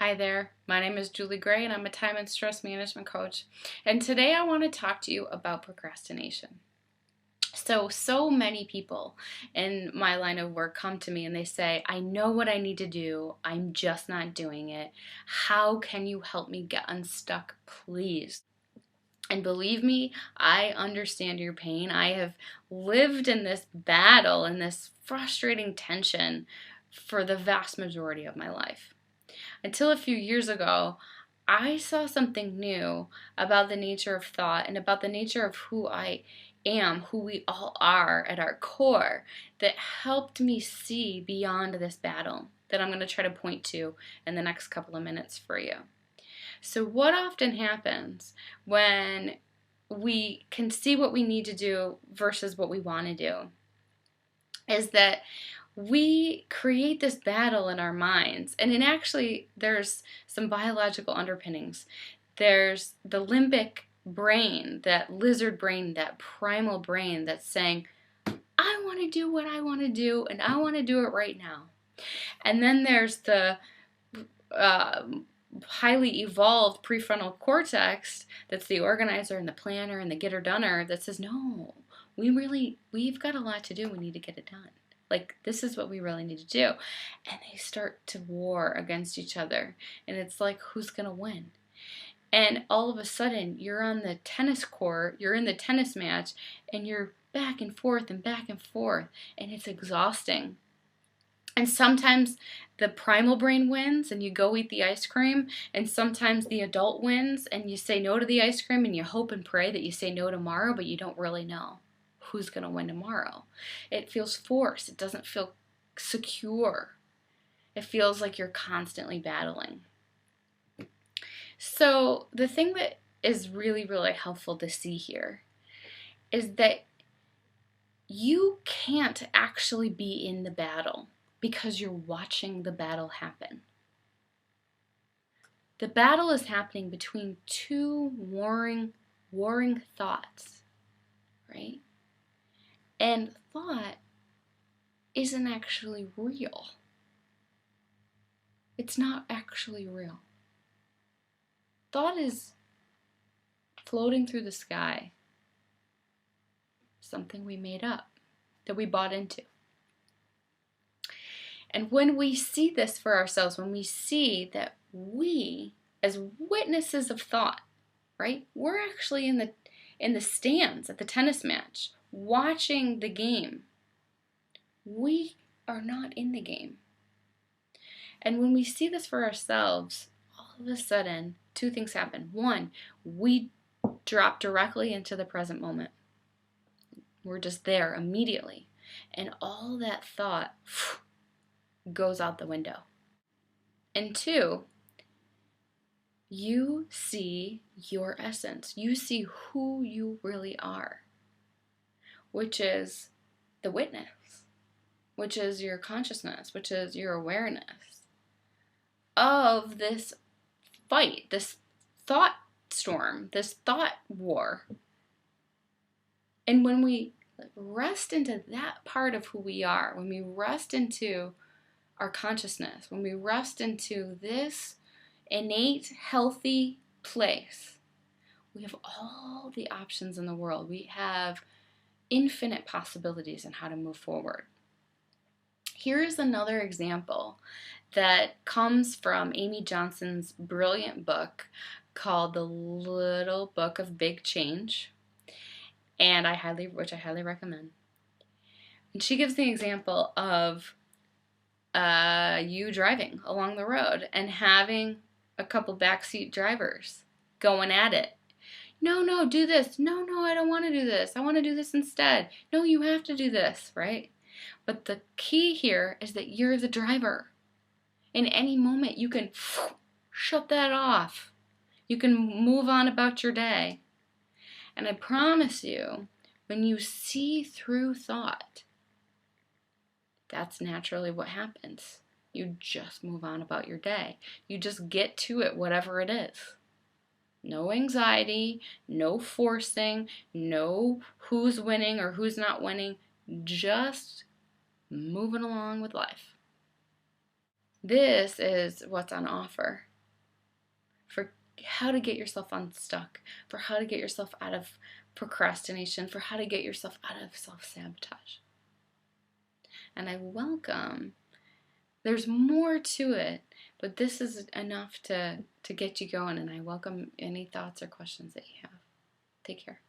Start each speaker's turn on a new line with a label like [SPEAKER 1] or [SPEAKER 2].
[SPEAKER 1] Hi there, my name is Julie Gray and I'm a time and stress management coach. And today I want to talk to you about procrastination. So many people in my line of work come to me and they say, I know what I need to do, I'm just not doing it. How can you help me get unstuck, please? And believe me, I understand your pain. I have lived in this battle and this frustrating tension for the vast majority of my life. Until a few years ago, I saw something new about the nature of thought and about the nature of who I am, who we all are at our core, that helped me see beyond this battle that I'm going to try to point to in the next couple of minutes for you. So, what often happens when we can see what we need to do versus what we want to do is that we create this battle in our minds, and actually there's some biological underpinnings. There's the limbic brain, that lizard brain, that primal brain that's saying, I want to do what I want to do and I want to do it right now. And then there's the highly evolved prefrontal cortex that's the organizer and the planner and the getter-doner that says, no, we've got a lot to do, we need to get it done. Like, this is what we really need to do. And they start to war against each other. And it's like, who's going to win? And all of a sudden, you're on the tennis court, you're in the tennis match, and you're back and forth and back and forth. And it's exhausting. And sometimes the primal brain wins and you go eat the ice cream. And sometimes the adult wins and you say no to the ice cream and you hope and pray that you say no tomorrow, but you don't really know who's going to win tomorrow. It feels forced. It doesn't feel secure. It feels like you're constantly battling. So the thing that is really, really helpful to see here is that you can't actually be in the battle because you're watching the battle happen. The battle is happening between two warring thoughts, right? And thought isn't actually real. It's not actually real. Thought is floating through the sky, something we made up, that we bought into. And when we see this for ourselves, when we see that we, as witnesses of thought, right, we're actually in the stands at the tennis match, watching the game. We are not in the game. And when we see this for ourselves, all of a sudden, two things happen. One, we drop directly into the present moment. We're just there immediately. And all that thought goes out the window. And two, you see your essence. You see who you really are, which is the witness, which is your consciousness, which is your awareness of this fight, this thought storm, this thought war. And when we rest into that part of who we are, when we rest into our consciousness, when we rest into this innate, healthy place, we have all the options in the world. We have infinite possibilities in how to move forward. Here's another example that comes from Amy Johnson's brilliant book called The Little Book of Big Change, and which I highly recommend. And she gives the example of you driving along the road and having a couple backseat drivers going at it. No, do this. No, I don't want to do this. I want to do this instead. No, you have to do this, right? But the key here is that you're the driver. In any moment, you can shut that off. You can move on about your day. And I promise you, when you see through thought, that's naturally what happens. You just move on about your day. You just get to it, whatever it is. No anxiety, no forcing, no who's winning or who's not winning, just moving along with life. This is what's on offer for how to get yourself unstuck, for how to get yourself out of procrastination, for how to get yourself out of self-sabotage. And I welcome, there's more to it, but this is enough to get you going, and I welcome any thoughts or questions that you have. Take care.